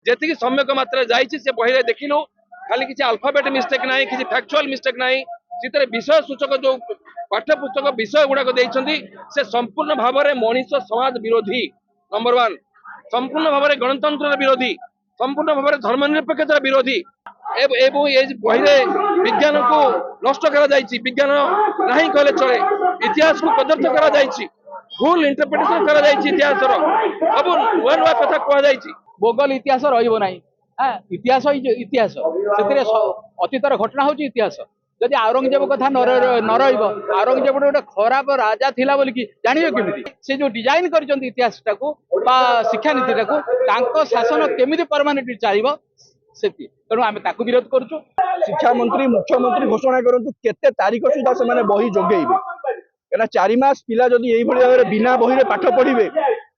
ଯେତିକି ସମ୍ୟକ ମାତ୍ରା ଯାଇଛି ସେ ବହିରେ ଦେଖିଲୁ ଖାଲି କିଛି ଆଲଫାବେଟ ମିଷ୍ଟେକ୍ ନାହିଁ, କିଛି ଫ୍ୟାକ୍ଚୁଆଲ ମିଷ୍ଟେକ୍ ନାହିଁ। ସେଥିରେ ବିଷୟ ସୂଚକ ଯୋଉ ପାଠ୍ୟ ପୁସ୍ତକ ବିଷୟ ଗୁଡାକ ଦେଇଛନ୍ତି ସେ ସମ୍ପୂର୍ଣ୍ଣ ଭାବରେ ମଣିଷ ସମାଜ ବିରୋଧୀ। ନମ୍ବର ୱାନ୍, ସମ୍ପୂର୍ଣ୍ଣ ଭାବରେ ଗଣତନ୍ତ୍ରର ବିରୋଧୀ, ସମ୍ପୂର୍ଣ୍ଣ ଭାବରେ ଧର୍ମନିରପେକ୍ଷତାର ବିରୋଧୀ। ଏବଂ ଏ ବହିରେ ବିଜ୍ଞାନକୁ ନଷ୍ଟ କରାଯାଇଛି, ବିଜ୍ଞାନ ନାହିଁ କହିଲେ ଚଳେ। ଇତିହାସକୁ କଦର୍ଥ କରାଯାଇଛି, ଭୁଲ ଇଣ୍ଟରପ୍ରିଟେସନ କରାଯାଇଛି, ଇତିହାସର ସବୁ ନୂଆ ନୂଆ କଥା କୁହାଯାଇଛି। ମୋଗଲ ଇତିହାସ ରହିବ ନାହିଁ। ଇତିହାସ ଇତିହାସ, ସେଥିରେ ଅତୀତର ଘଟଣା ହଉଛି ଇତିହାସ। ଯଦି ଆଉରଙ୍ଗଜେବ କଥା ନ ରହିବ, ଆଉରଙ୍ଗଜେବ ଗୋଟେ ଖରାପ ରାଜା ଥିଲା ବୋଲିକି ଜାଣିବେ କେମିତି? ସେ ଯୋଉ ଡିଜାଇନ କରିଛନ୍ତି ଇତିହାସଟାକୁ ବା ଶିକ୍ଷାନୀତିଟାକୁ, ତାଙ୍କ ଶାସନ କେମିତି ପରମାନେଣ୍ଟ ଚାଲିବ ସେତି। ତେଣୁ ଆମେ ତାକୁ ବିରୋଧ କରୁଛୁ। ଶିକ୍ଷାମନ୍ତ୍ରୀ ମୁଖ୍ୟମନ୍ତ୍ରୀ ଘୋଷଣା କରନ୍ତୁ କେତେ ତାରିଖ ସୁଦ୍ଧା ସେମାନେ ବହି ଯୋଗେଇବେ। କାହିଁକିନା 4 ମାସ ପିଲା ଯଦି ଏଇଭଳି ଭାବରେ ବିନା ବହିରେ ପାଠ ପଢିବେ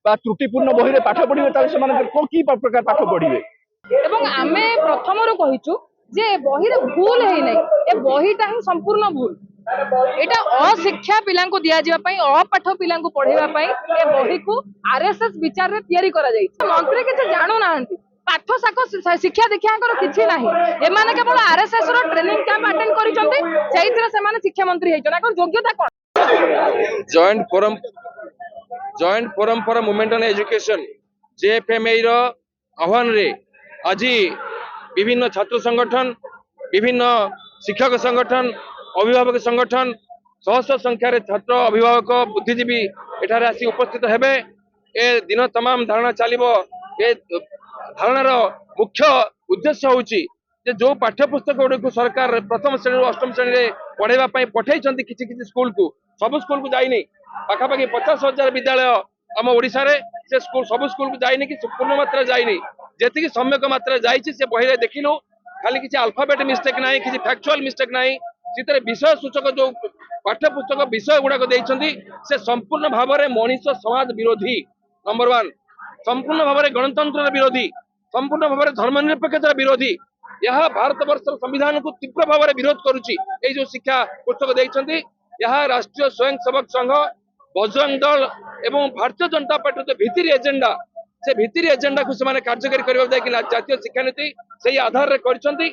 বা ତ୍ରୁଟିପୂର୍ଣ୍ଣ ବହିରେ ପାଠ ପଢିବେ ତାହେଲେ ସେମାନେ କି ପ୍ରକାର ପାଠ ପଢିବେ। এবং ଆମେ ପ୍ରଥମରୁ କହିଛୁ ଯେ ବହିରେ ଭୁଲ ହେଇନାହିଁ, ଏ ବହିଟା ହିଁ ସମ୍ପୂର୍ଣ୍ଣ ଭୁଲ। এটা অশিক্ষা পিলাଙ୍କୁ দিয়াଯିବା ପାଇଁ, ଅପାଠ ପିଲାଙ୍କୁ ପଢେଇବା ପାଇଁ ଏ ବହିକୁ ଆରଏସଏସ ବିଚାରରେ ତିଆରି କରାଯାଇଛି। ମନ୍ତ୍ରୀ କିଛି ଜାଣୁନାହାନ୍ତି, ପାଠ ଶାଖ ଶିକ୍ଷା ଦୀକ୍ଷାଙ୍କର କିଛି ନାହିଁ। ଏମାନେ କେବଳ ଆରଏସଏସ ର ଟ୍ରେନିଂ କ୍ୟାମ୍ପ ଆଟେଣ୍ଡ କରିଛନ୍ତି, ସେଇଥିରେ ସେମାନେ ଶିକ୍ଷାମନ୍ତ୍ରୀ ହେଇଛନ୍ତି। ତାଙ୍କର ଯୋଗ୍ୟତା କ'ଣ? Joint forum for movement on education JFMI ର ଆହ୍ୱାନରେ ଆଜି ବିଭିନ୍ନ ଛାତ୍ର ସଂଗଠନ, ବିଭିନ୍ନ ଶିକ୍ଷକ ସଂଗଠନ, ଅଭିଭାବକ ସଂଗଠନ, ଶହ ଶହ ସଂଖ୍ୟାରେ ଛାତ୍ର, ଅଭିଭାବକ, ବୁଦ୍ଧିଜୀବୀ ଏଠାରେ ଆସି ଉପସ୍ଥିତ ହେବେ। ଏ ଦିନ ତମାମ ଧାରଣା ଚାଲିବ। ଏ ଧାରଣାର ମୁଖ୍ୟ ଉଦ୍ଦେଶ୍ୟ ହେଉଛି ଯେ ଯୋଉ ପାଠ୍ୟ ପୁସ୍ତକ ଗୁଡ଼ିକୁ ସରକାର ପ୍ରଥମ ଶ୍ରେଣୀରୁ ଅଷ୍ଟମ ଶ୍ରେଣୀରେ ପଢେଇବା ପାଇଁ ପଠେଇଛନ୍ତି କିଛି କିଛି ସ୍କୁଲକୁ, ସବୁ ସ୍କୁଲକୁ ଯାଇନି। ପାଖାପାଖି 50,000 ବିଦ୍ୟାଳୟ ଆମ ଓଡ଼ିଶାରେ, ସେ ସ୍କୁଲ ସବୁ ସ୍କୁଲକୁ ଯାଇନି କି ପୂର୍ଣ୍ଣ ମାତ୍ରା ଯାଇନି। ଯେତିକି ସମ୍ୟକ ମାତ୍ରା ଯାଇଛି ସେ ବହିରେ ଦେଖିଲୁ ଖାଲି କିଛି ଆଲଫାବେଟ ମିଷ୍ଟେକ୍ ନାହିଁ, କିଛି ଫ୍ୟାକ୍ଚୁଆଲ ମିଷ୍ଟେକ୍ ନାହିଁ। ସେଥିରେ ବିଷୟ ସୂଚକ ଯୋଉ ପାଠ୍ୟ ପୁସ୍ତକ ବିଷୟ ଗୁଡାକ ଦେଇଛନ୍ତି ସେ ସମ୍ପୂର୍ଣ୍ଣ ଭାବରେ ମଣିଷ ସମାଜ ବିରୋଧୀ। ନମ୍ବର ୱାନ୍, ସମ୍ପୂର୍ଣ୍ଣ ଭାବରେ ଗଣତନ୍ତ୍ରର ବିରୋଧୀ, ସମ୍ପୂର୍ଣ୍ଣ ଭାବରେ ଧର୍ମନିରପେକ୍ଷତାର ବିରୋଧୀ। ଏହା ଭାରତ ବର୍ଷର ସମ୍ବିଧାନକୁ ତୀବ୍ର ଭାବରେ ବିରୋଧ କରୁଛି। ଏଇ ଯୋଉ ଶିକ୍ଷା ପୁସ୍ତକ ଦେଇଛନ୍ତି, ଏହା ରାଷ୍ଟ୍ରୀୟ ସ୍ୱୟଂସେବକ ସଂଘ, ବଜରଙ୍ଗ ଦଳ ଏବଂ ଭାରତୀୟ ଜନତା ପାର୍ଟିର ଯୋଉ ଭିତିରି ଏଜେଣ୍ଡା, ସେ ଭିତିରି ଏଜେଣ୍ଡାକୁ ସେମାନେ କାର୍ଯ୍ୟକାରୀ କରିବାକୁ ଯାଇକି ଜାତୀୟ ଶିକ୍ଷାନୀତି ସେଇ ଆଧାରରେ କରିଛନ୍ତି।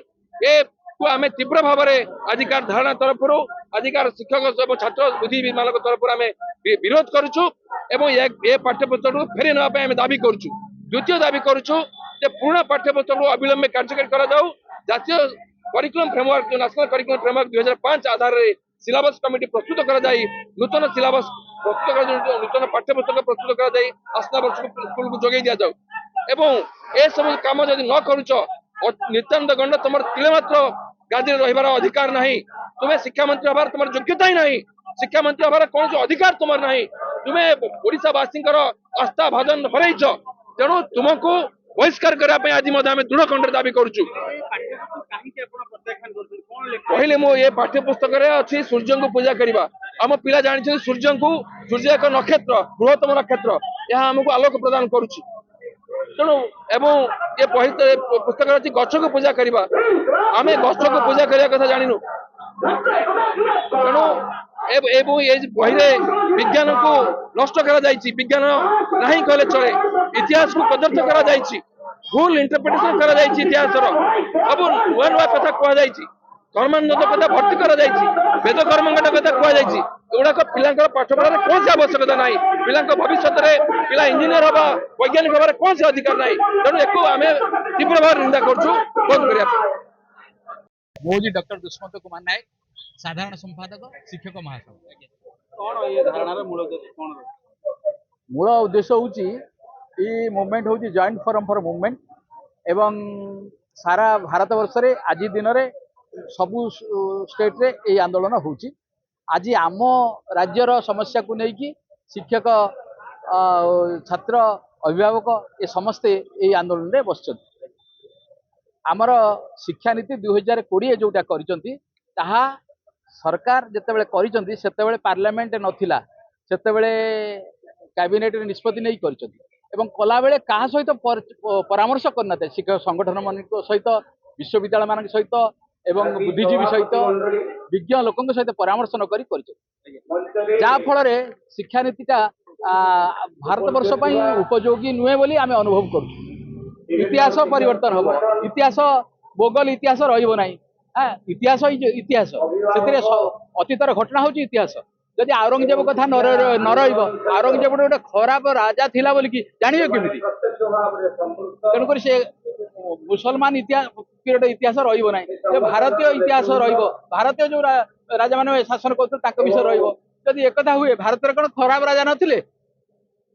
ଏକୁ ଆମେ ତୀବ୍ର ଭାବରେ ଆଜିକାର ଧାରଣା ତରଫରୁ, ଆଜିକାର ଶିକ୍ଷକ ଏବଂ ଛାତ୍ର ବୁଦ୍ଧିଜୀବୀ ମାନଙ୍କ ତରଫରୁ ଆମେ ବିରୋଧ କରୁଛୁ ଏବଂ ଏ ପାଠ୍ୟପୁସ୍ତକକୁ ଫେରି ନେବା ପାଇଁ ଆମେ ଦାବି କରୁଛୁ। ଦ୍ୱିତୀୟ ଦାବି କରୁଛୁ ଯେ ପୁରୁଣା ପାଠ୍ୟପୁସ୍ତକକୁ ଅବିଳମ୍ବେ କାର୍ଯ୍ୟକାରୀ କରାଯାଉ। ଜାତୀୟ କରିକୁଲମ ଫ୍ରେମୱାର୍କ, ଯୋଉ ନ୍ୟାସନାଲ କରିକୁଲମ ଫ୍ରେମୱାର୍କ 2005 ଆଧାରରେ ସିଲାବସ କମିଟି ପ୍ରସ୍ତୁତ କରାଯାଇ ନୂତନ ସିଲାବସ ପ୍ରସ୍ତୁତ କରାଯାଉ, ନୂତନ ପାଠ୍ୟପୁସ୍ତକ ପ୍ରସ୍ତୁତ କରାଯାଇ ଆସନ୍ତା ବର୍ଷକୁ ସ୍କୁଲକୁ ଯୋଗାଇ ଦିଆଯାଉ। ଏବଂ ଏସବୁ କାମ ଯଦି ନ କରୁଛ, ନିତ୍ୟାନନ୍ଦ ଗଣ୍ଡ ତୁମର ତିଳେ ମାତ୍ର ଗାଦିରେ ରହିବାର ଅଧିକାର ନାହିଁ। ତୁମେ ଶିକ୍ଷାମନ୍ତ୍ରୀ ହେବାର ତୁମର ଯୋଗ୍ୟତା ହିଁ ନାହିଁ, ଶିକ୍ଷାମନ୍ତ୍ରୀ ହେବାର କୌଣସି ଅଧିକାର ତୁମର ନାହିଁ। ତୁମେ ଓଡ଼ିଶାବାସୀଙ୍କର ଆସ୍ଥା ଭାଜନ ହରେଇଛ, ତେଣୁ ତୁମକୁ ବହିଷ୍କାର କରିବା ପାଇଁ ଆଜି ମଧ୍ୟ ଆମେ ଦୃଢ କଣ୍ଠରେ ଦାବି କରୁଛୁ। କହିଲେ ମୁଁ ଏ ପାଠ୍ୟପୁସ୍ତକରେ ଅଛି ସୂର୍ଯ୍ୟଙ୍କୁ ପୂଜା କରିବା। ଆମ ପିଲା ଜାଣିଛନ୍ତି ସୂର୍ଯ୍ୟ ଏକ ନକ୍ଷତ୍ର, ବୃହତ୍ତମ ନକ୍ଷତ୍ର, ଏହା ଆମକୁ ଆଲୋକ ପ୍ରଦାନ କରୁଛି। ତେଣୁ ଏବଂ ଏ ବହି ପୁସ୍ତକରେ ଅଛି ଗଛକୁ ପୂଜା କରିବା, ଆମେ ଗଛକୁ ପୂଜା କରିବା କଥା ଜାଣିନୁ। ତେଣୁ ଏବଂ ଏ ବହିରେ ବିଜ୍ଞାନକୁ ନଷ୍ଟ କରାଯାଇଛି, ବିଜ୍ଞାନ ନାହିଁ କହିଲେ ଚଳେ। ଇତିହାସକୁ କଦର୍ଥ କରାଯାଇଛି, ଭୁଲ ଇଣ୍ଟରପ୍ରିଟେସନ କରାଯାଇଛି, ଇତିହାସର ସବୁ ନୂଆ ନୂଆ କଥା କୁହାଯାଇଛି। ଧର୍ମାନନ୍ଦ କଥା ଭର୍ତ୍ତି କରାଯାଇଛି, ବେଦ କର୍ମଙ୍କଟ କଥା କୁହାଯାଇଛି। ଏଗୁଡାକ ପିଲାଙ୍କର ପାଠ ପଢାରେ କୌଣସି ଆବଶ୍ୟକତା ନାହିଁ। ପିଲାଙ୍କ ଭବିଷ୍ୟତରେ ପିଲା ଇଞ୍ଜିନିୟର ହବା, ବୈଜ୍ଞାନିକ ହବାର କୌଣସି ଅଧିକାର ନାହିଁ। ତେଣୁ ଏକୁ ଆମେ ତୀବ୍ର ଭାବରେ ନିନ୍ଦା କରୁଛୁ, ବନ୍ଦ କରିବା ପାଇଁ। ମୁଁ ହେଉଛି ଡକ୍ଟର ଦୁଷ୍ମନ୍ତ କୁମାର ନାୟକ, ସାଧାରଣ ସମ୍ପାଦକ ଶିକ୍ଷକ ମହାସଂଘ। କ'ଣ ଏ ଧାରଣାର ମୂଳ ଉଦ୍ଦେଶ୍ୟ କ'ଣ? ମୂଳ ଉଦ୍ଦେଶ୍ୟ ହେଉଛି ଏଇ ମୁଭମେଣ୍ଟ ହେଉଛି ଜଏଣ୍ଟ ଫୋରମ ଫର ମୁଭମେଣ୍ଟ ଏବଂ ସାରା ଭାରତ ବର୍ଷରେ ଆଜି ଦିନରେ ସବୁ ଷ୍ଟେଟ୍ରେ ଏଇ ଆନ୍ଦୋଳନ ହେଉଛି। ଆଜି ଆମ ରାଜ୍ୟର ସମସ୍ୟାକୁ ନେଇକି ଶିକ୍ଷକ, ଛାତ୍ର, ଅଭିଭାବକ ଏ ସମସ୍ତେ ଏଇ ଆନ୍ଦୋଳନରେ ବସିଛନ୍ତି। ଆମର ଶିକ୍ଷାନୀତି 2020 ଯୋଉଟା କରିଛନ୍ତି, ତାହା ସରକାର ଯେତେବେଳେ କରିଛନ୍ତି ସେତେବେଳେ ପାର୍ଲାମେଣ୍ଟ ନଥିଲା, ସେତେବେଳେ କ୍ୟାବିନେଟରେ ନିଷ୍ପତ୍ତି ନେଇ କରିଛନ୍ତି ଏବଂ କଲାବେଳେ କାହା ସହିତ ପରାମର୍ଶ କରିନଥାଏ। ଶିକ୍ଷକ ସଂଗଠନ ମାନଙ୍କ ସହିତ, ବିଶ୍ୱବିଦ୍ୟାଳୟ ମାନଙ୍କ ସହିତ ଏବଂ ବୁଦ୍ଧିଜୀବୀ ସହିତ, ବିଜ୍ଞ ଲୋକଙ୍କ ସହିତ ପରାମର୍ଶ ନକରି କରିଛନ୍ତି। ଯାହାଫଳରେ ଶିକ୍ଷାନୀତିଟା ଭାରତ ବର୍ଷ ପାଇଁ ଉପଯୋଗୀ ନୁହେଁ ବୋଲି ଆମେ ଅନୁଭବ କରୁଛୁ। इतिहास परिवर्तन हम इतिहास बोगल इतिहास रहिबो नाही इतिहास इतिहास से अतीतर घटना हूँ इतिहास जदि औरंगजेब कथा न औरंगजेब गोटे खराब राजा थिला बोलिकी जानिबे केमिति तेणुक से मुसलमान इतिहास पीरियड इतिहास रहिबो नाही भारतीय इतिहास रहिबो भारतीय जो राजा माने शासन करते विषय रहिबो जदि एक कथा हुए भारत में कौन खराब राजा नथिले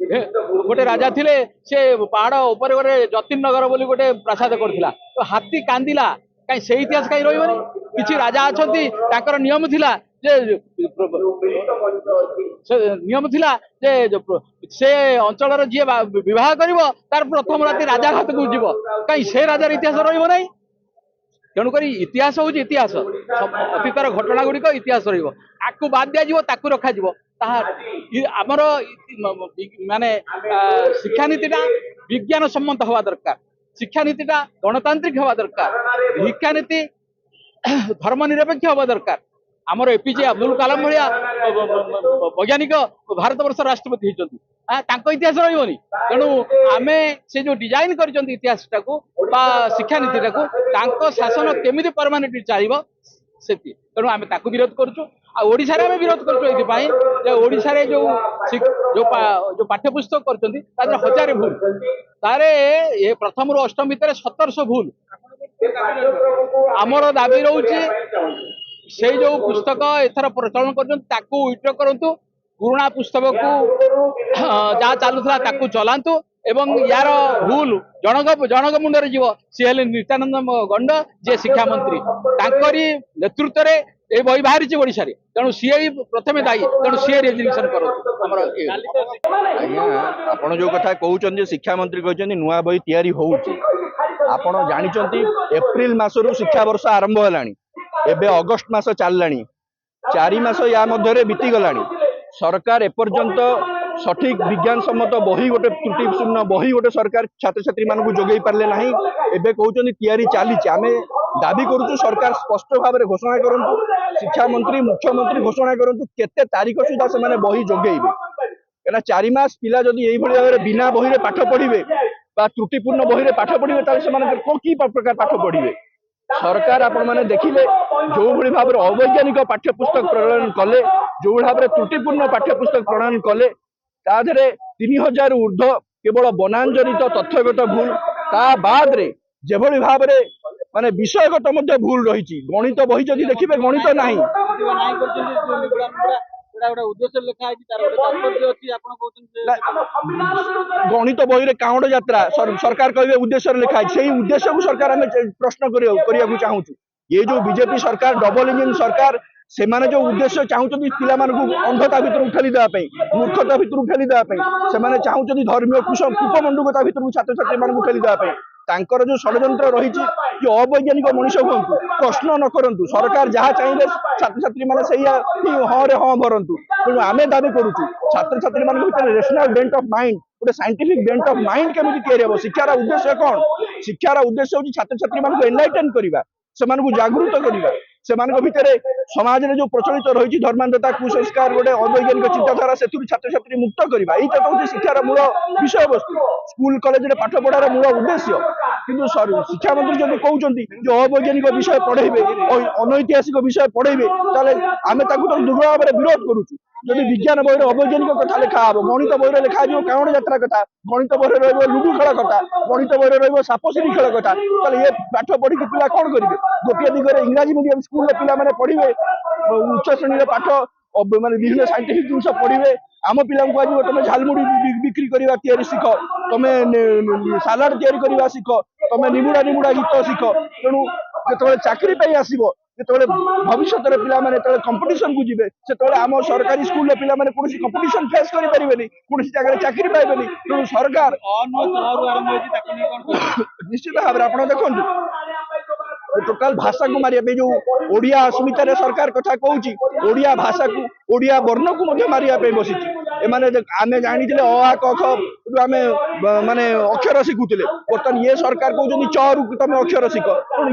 गोटे राजा थिले से पहाड़ ऊपर गोटे जतीन नगर बोली गोटे प्रासाद करथिला तो हाथी कांदिला कहीं से इतिहास कहीं रही किसी राजा अच्छा नियम थिला जे नियम थिला जे से अंचल जी विवाह करिवो तार प्रथम राति राजा घात को जीव कहीं से राजार इतिहास रहिबो नहीं तेणुक इतिहास हूँ इतिहास अतीतर घटना गुड़िक इतिहास रहा बाद दिज्व ताकू रखा आमर माने शिक्षानीति विज्ञान सम्मत हवा दरकार शिक्षानीति गणतांत्रिक हवा दरकार शिक्षानीति धर्मनिरपेक्ष हवा दरकार आमर एपीजे अब्दुल कलाम भाया वैज्ञानिक भारत वर्ष राष्ट्रपति होती इतिहास रही तेणु आम से जो डिजाइन कर इतिहास टाक शिक्षानीति टाक शासन केमी परमानेंट चलो से तेणु आम विरोध करुँ आशार आम विरोध करुँ जो जो पाठ्यपुस्तक कर हजार भूल तारे ये प्रथम रु अष्टम भितर 1700 भूल आमर दाबी रोचे से जो पुस्तक एथर प्रचलन कर करंतु पुराणा पुस्तक को जहाँ चलुला चलांतु एवं यार भूल जनक मुंडे जीव सी हेले नित्यानंद गंड जे शिक्षा मंत्री तांकरी नेतृत्व रे ए बही बाहरी ओडिशा रे तेणु सी प्रथमे दायी तेणु सी रेजिग्नेशन आपण जो कथा कहउछन शिक्षा मंत्री कहछन नुआ बही तयारी होउची आपण जानिचंती एप्रिल मासरू शिक्षा वर्ष आरंभ हलानी एबे अगस्त मास चललानी 4 मास या मध्य बीती गलानी सरकार एपर्यंत सठिक विज्ञान सम्मत बही गोटे त्रुटिशून्य बही गोटे सरकार छात्र छात्री मानक जोगई पारे ना एबे कहउछन तैयारी चली आम दाबी करूँ सरकार स्पष्ट भाव में घोषणा करूँ शिक्षा मंत्री मुख्यमंत्री घोषणा करूँ केते तारीख सुधा से बही जोगेबे कहीं 4 मास पिला जदि यही भाव में बिना बही पाठ पढ़े त्रुटिपूर्ण बही पाठ पढ़े कि प्रकार पाठ पढ़े सरकार आपण मैंने देखिले जो भाई भाव में अवैज्ञानिक पाठ्यपुस्तक प्रणयन कले जो भाव में त्रुटिपूर्ण पाठ्यपुस्तक प्रणयन कले ताधे 3000 ऊर्ध्व केवल बनांजनित तथ्यगत भूल ता बाद रे जेभली भाव में माने विषयगत मध्य भूल रही गणित बही जदि देखिए गणित नाही गणित बही रे काउंट यात्रा सरकार कहे उद्देश्य लिखाई से उद्देश्य को सरकार आम प्रश्न करने चाहूँ ये जो बीजेपी सरकार डबल इंजिन सरकार से माने जो उद्देश्य चाहूँ पिला अंधता भर उठाली देवाई मूर्खता भर उठाली देवाई से चाहूँ धर्मीय कुपमंडुकता भर छात्र छात्री मान उठाली देवाई तांकर जो षड्यंत्र रही कि अवैज्ञानिक मनुष्य हूँ प्रश्न न करंतु सरकार जहाँ चाहिए छात्र छात्री मैंने हाँ रे हाँ भरतु तेणु आम दाबी करुँ छात्र छात्री मान रेशनल बेंट ऑफ माइंड गोटे साइंटिफिक बेंट ऑफ माइंड केमी तैयारी शिक्षार उद्देश्य कौन शिक्षार उद्देश्य हूँ छात्र छात्री मान एनलाइटन करवा से जागृत करवा से भितर समाज में जो प्रचलित रही धर्मांधता कुसंस्कार गोटे अवैज्ञानिक चिंताधारा से छात्र छात्री मुक्त करवा यही हूँ शिक्षार मूल विषय वस्तु स्कूल कॉलेज में पाठ पढ़ार मूल उद्देश्य किंतु शिक्षा मंत्री जब कहते जो अवैज्ञानिक विषय पढ़ेबे अनैतिहासिक विषय पढ़ेबे आम दुर्बल भाव में विरोध करुँ जदि विज्ञान बही अवैज्ञानिक कथा लिखा हम गणित बही लिखा काउंट यात्रा कथा गणित बही रही लुडु खेल कथा गणित बही रही सापसीढ़ी खेल कथा ये पाठ पढ़ी पिला कौन करेंगे गोटे दिगरे इंग्राजी मीडियम स्कूल पिला माने पढ़े उच्च श्रेणी पाठ माने विभिन्न साइंटिफिक जिन पढ़े आम पिला आज तुम झालमुड़ी बिक्री करवा तैयारी शिख तुम सालाड तैयारी करवा शिख तुम निमुड़ा निमुड़ा गीत शिख तेणु जो चाकरी पाई आसब जो भविष्य पे कंपटीशन को जी से आम सरकारी स्कूल पिला कंपटीशन फेस करें कौन जगह चाकरी पाइबे तेणु सरकार निश्चित भाव में आप देखो टोटाल भाषा को मारिया जो ओडिया अस्मिता सरकार कथा कहूँ ओडिया भाषा को ओडिया वर्ण को मारिया बसी एमाने आमे जानिथिले अ आ क ख आमे माने अक्षर शिखुथिले बर्तमान ये सरकार कहउछन्ती च रु तमे अक्षर शिख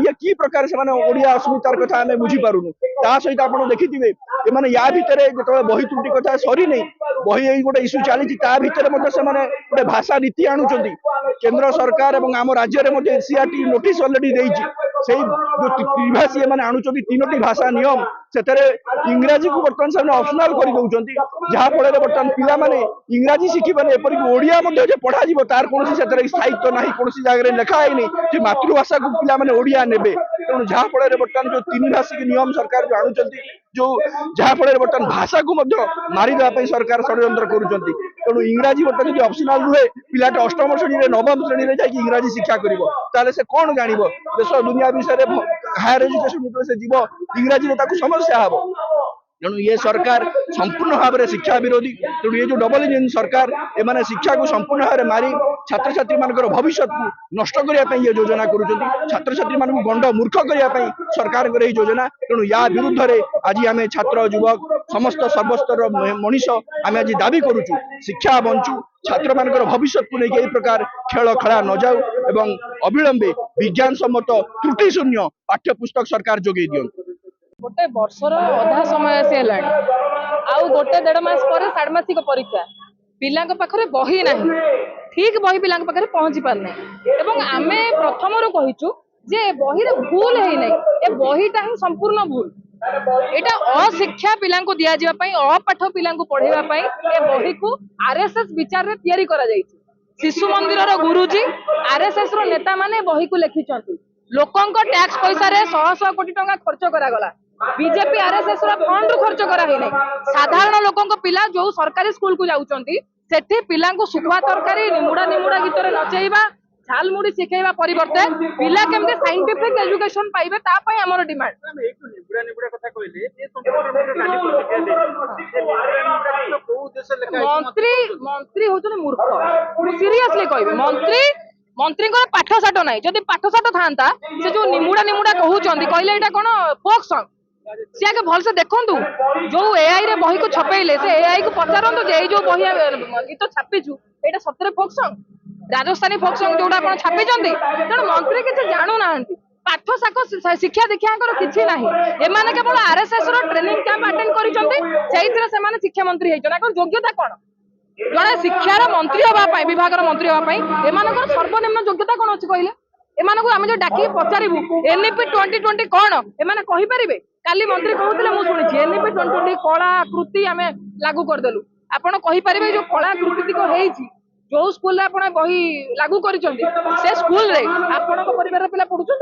ये की प्रकार से माने ओडिया अस्मितार कथा आमे बुझी पारुनु ता सहित आपण देखिथिबे एमाने या भितरे जेतबे बही त्रुटि कथा सरी नै बही एई गोटे इश्यू चली ता भितरे मते से माने गोटे भाषा नीति आणुछन्ती केंद्र सरकार एवं आम राज्य में एनसीईआरटी नोटिस ऑलरेडी देइछि सेही जो त्रिभाषी माने आणुछन्ती तीनोटी भाषा नियम सेतरे इंग्राजी को बर्तमान से ऑप्शनल कर दउछन्ती जहा फळे बर्तमान पिला माने इंग्राजी शिखिबाने एपरि ओडिया मध्ये जे पढा जिवो तार कोनोसी सेतरे स्थायित्व नाही कोनोसी जागा रे लिखा हैनी जे मातृभाषा को पिला माने ओडिया नेबे तेणु जहा फळे बर्तमान जो तीन भाषिक नियम सरकार जो आणुछन्ती जो जहा फळे बर्तमान भाषा को मध्ये मारी देबा पई सरकार षड्यंत्र करूछन्ती तेणु इंग्राजी बर्तमान जो ऑप्शनल रुहे पिलाटे अष्टम श्रेणी रे नवम श्रेणी रे जाई इंग्राजी शिक्षा करिवो ताले से कोन जानिबो देश दुनिया विषय रे हायर एजुकेशन से जीव इंग्राजी रे ताकू समस्या हबो तेणु ये सरकार संपूर्ण भाव में शिक्षा विरोधी तेणु ये जो डबल इंजन सरकार एमाने शिक्षा को संपूर्ण भाव में मारी छात्र छात्री मानकर भविष्य को नष्ट करने ये योजना करुँच छात्र छात्री मान गंड मूर्ख करने सरकार योजना तेणु या विरुद्ध रे आज आम छात्र युवक समस्त सर्वस्तर मनीष आम आज दाबी करुचु शिक्षा बंचु छात्र मानकर भविष्य को लेकिन प्रकार खेल खेला न जाऊ एवं अविलंबे विज्ञान सम्मत त्रुटि शून्य पाठ्यपुस्तक सरकार जोगे दियंतु गोटे वर्षर अधा समय आसी हेलाणी आउ गोटे 1.5 मास पर षाण्मासिक परीक्षा पिला पाखरे बही नाही ठीक बही पिला पाखरे पहुंची पार नाही एवं आमे प्रथमरु कहिचु जे बही रे भूल हेई नाही ए बहीटा ही संपूर्ण भूल एटा अशिक्षा पिला को दिया जिबा पई अपाठ पिला को पढेबा पई ए बही को आरएसएस विचार रे तयारी करा जाईछि शिशु मंदिर रो गुरुजी आरएसएस रो नेता माने बही को लिखिचंती लोकंक टैक्स पैसा रे 100 कोटी टंका खर्च करा गला बीजेपी आरएसएस रो फंड रो खर्च करा ही नहीं साधारण लोकंक पिला जो सरकारी स्कूल को जाउचंती सेठी पिला को सुखवा तरकारी निमुडा निमुडा गीत रे नचेइबा झालमुड़ी शिखेइबा परिवर्ते पिला केमते साइंटिफिक एजुकेशन पाइबे ता पई हमर डिमांड निबुड़ा निबुड़ा कथा कहले ए संपूर्ण गाली पॉलिटिक्स को उद्देश्य लेखा मंत्री मंत्री होचने मूर्ख सीरियसली कहबे मंत्री को पाठ साठ ना जदि पाठ साठ था से जो निमुड़ा निमुड़ा कहउचंदी कहले एटा कोन फोक सॉन्ग सी आगे भल से देखंतु जो एआई रे बही को छपेइले से एआई को पचारंतु जे जो बही गीत छापिछु एटा सतरे folk song Rajasthani folk song जोडा आपण छापिचंदी तेणु मंत्री किछ जानु नाहंती पाठ साक शिक्षा दीक्षा किछि नाही एमाने केवल आरएसएस रो ट्रेनिंग कैंप अटेंड करिचंदी सेइथिरे से माने शिक्षा मंत्री हेइछन आ योग्यता कोन जड़े शिक्षार मंत्री हवाई विभाग मंत्री हवाई एम सर्वनिम्न योग्यता कौन अच्छी कहले एम आम जो डाक पचारू एनईपी 2020 कौन एम कहींपर काली मंत्री कहते मुझे शुणी एनईपी 2020 कला कृति आम लागू करदेलु आपड़ कहींपर जो कला कृति होती जो स्कूल आप बही लागू कर स्कूल आपण परिवार पिला पढ़ुं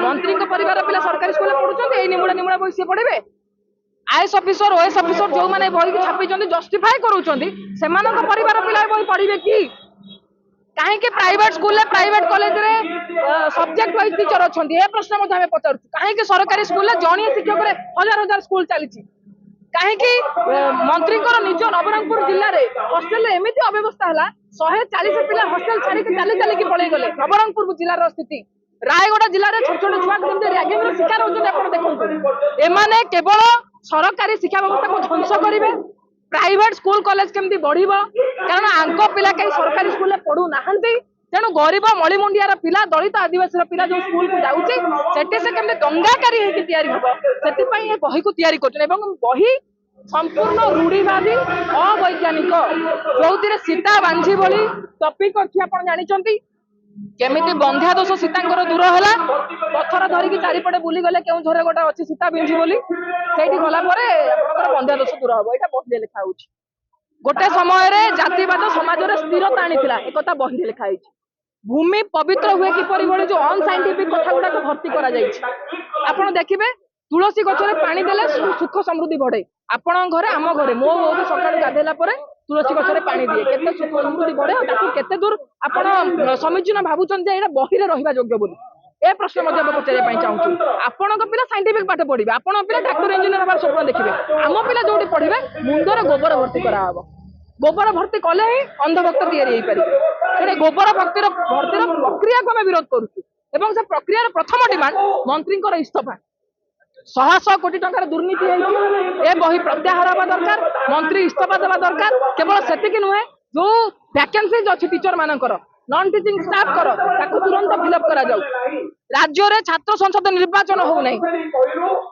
मंत्री परिवार पिला सरकारी स्कूल पढ़ुं निमुड़ा निमुड़ा बही सी पढ़े आईएएस ऑफिसर ओएस ऑफिसर जो माने बही छापी जस्टिफाई करूछंती सेमानक परिवार पिला बही पढ़िबे कि काहे के प्राइवेट स्कूल ले प्राइवेट कॉलेज रे सब्जेक्ट वाइज टीचर अछंती ए प्रश्न मध्ये हमें पचारछु काहे के सरकारी स्कूल ले जणिए शिक्षक रे हजार हजार स्कूल चलीछि काहे कि मंत्री को निज नवरंगपुर जिल्ला रे हॉस्टल रे एमिति अव्यवस्था हला 140 पिला हॉस्टल छाड़ी के चली चली की पळै गले नवरंगपुर जिल्ला रो स्थिति रायगढ़ जिल्ला रे छोट छोट छुआ केमते रैगिंग रो शिकार होछन आपण देखंतु एमाने केवल सरकारी शिक्षा व्यवस्था को ध्वंस करेंगे प्राइवेट स्कूल कॉलेज केमती बढ़िबो कारण आंको पिला कई सरकारी स्कूल में पढ़ू नाहंती तेणु गरीब मळीमुंडियार पिला दलित आदिवासी पिला जो स्कूल को जाउची सेठी से केमती दंगाकारी हेकि तयारी होबो सेति पई ए बही को तयारी करछन एवं बही संपूर्ण रूढ़िवादी अवैज्ञानिक जोथिरे सीता बांझी बोली टॉपिक अछि आपण जानि चंती केमिति बंध्या दोष सीतांकर दूर है पथर धरिकी चारिपटे बुली गले केउ झरे गोटे अच्छी सीता बिंझी बोली सेठी गला परे आपनकर बंध्या दोष दूर हम एटा बही लिखा होछि गोटे समय रे जातिवाद समाज रे स्थिरता आनिथिला एकता बही लिखा होछि भूमि पवित्र हुए किपरि भले जो अनसाइंटिफिक कथा गुडा को भर्ती करा जाइछि आपण देखिबे तुलसी गछरे पानी देले सुख समृद्धि बढ़े आपण घरे आम घरे मो भी सकाळ गाधेला परे तुलसी गछरे पानी दिए केते सुख समृद्धि बढ़े ताकू केते दूर आपण समीचीन भाबुचन जे एटा बही रे रहिबा योग्य बोली ए प्रश्न मध्ये पचारे पई चाहूछु आपणक पिला साइंटिफिक पाठ पढिबे आपण पिला डॉक्टर इंजीनियर हबार स्वप्न देखिबे आम पिला जोटी पढिबे मुंडर गोबर भर्ती करा हबो गोबर भर्ती कले ही अंधभक्त तैयारी हो पारे से गोबर भर्तिर प्रक्रिया को आम विरोध करुचु एवं से प्रक्रियार प्रथम डिमांड मंत्री इस्तीफा ଶହ ଶହ କୋଟି ଟଙ୍କାର ଦୁର୍ନୀତି ହେଇଛି ଏ ବହି ପ୍ରତ୍ୟାହାର ହେବା ଦରକାର ମନ୍ତ୍ରୀ ଇସ୍ତଫା ଦେବା ଦରକାର କେବଳ ସେତିକି ନୁହେଁ ଯୋଉ ଭ୍ୟାକେନ୍ସିଜ ଅଛି ଟିଚର ମାନଙ୍କର ନନ୍ ଟିଚିଂ ଷ୍ଟାଫଙ୍କର ତାକୁ ତୁରନ୍ତ ଫିଲ୍ଅପ୍ କରାଯାଉ ରାଜ୍ୟରେ ଛାତ୍ର ସଂସଦ ନିର୍ବାଚନ ହଉନାହିଁ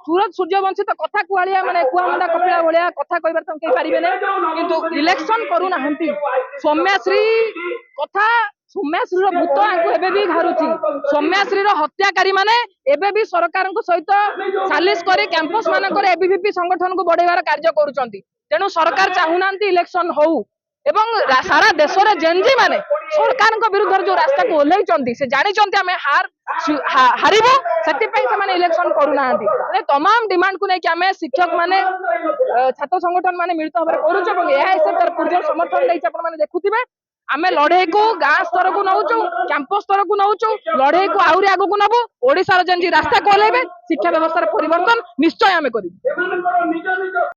ସୁରଜ ସୂର୍ଯ୍ୟବଂଶୀ ତ କଥା କୁଆଳିଆ ମାନେ କୁଆମୁଣ୍ଡା କପିଳା ଭଳିଆ କଥା କହିବାର ତାଙ୍କୁ କେହି ପାରିବେ ନାହିଁ କିନ୍ତୁ ଇଲେକ୍ସନ କରୁନାହାନ୍ତି ସୌମ୍ୟାଶ୍ରୀ କଥା ସୌମ୍ୟାଶ୍ରୀର ଭୂତ ଆଙ୍କୁ ଏବେ ବି ଘାରୁଛି ସୌମ୍ୟାଶ୍ରୀର ହତ୍ୟାକାରୀ ମାନେ ଏବେ ବି ସରକାରଙ୍କ ସହିତ ସାଲିସ କରି କ୍ୟାମ୍ପସ ମାନଙ୍କରେ ଏବିଭିପି ସଂଗଠନକୁ ବଢେଇବାର କାର୍ଯ୍ୟ କରୁଛନ୍ତି ତେଣୁ ସରକାର ଚାହୁଁନାହାନ୍ତି ଇଲେକ୍ସନ ହଉ ଏବଂ ସାରା ଦେଶରେ ଜେନଜି ମାନେ ସରକାରଙ୍କ ବିରୁଦ୍ଧରେ ଯୋଉ ରାସ୍ତାକୁ ଓହ୍ଲେଇଛନ୍ତି ସେ ଜାଣିଛନ୍ତି ଆମେ ହାରିବୁ ସେଥିପାଇଁ ସେମାନେ ଇଲେକ୍ସନ କରୁନାହାନ୍ତି ତମାମ ଡିମାଣ୍ଡକୁ ନେଇକି ଆମେ ଶିକ୍ଷକ ମାନେ ଛାତ୍ର ସଂଗଠନ ମାନେ ମିଳିତ ଭାବରେ କରୁଛୁ ଏବଂ ଏହା ତାର ପୂର୍ବ ସମର୍ଥନ ଦେଇଛି ଆପଣ ମାନେ ଦେଖୁଥିବେ ଆମେ ଲଢେଇକୁ ଗାଁ ସ୍ତରକୁ ନଉଛୁ କ୍ୟାମ୍ପସ ସ୍ତରକୁ ନଉଛୁ ଲଢେଇକୁ ଆହୁରି ଆଗକୁ ନବୁ ଓଡିଶାର ଯେମିତି ରାସ୍ତାକୁ ଓହ୍ଲେଇବେ ଶିକ୍ଷା ବ୍ୟବସ୍ଥାର ପରିବର୍ତ୍ତନ ନିଶ୍ଚୟ ଆମେ କରିବୁ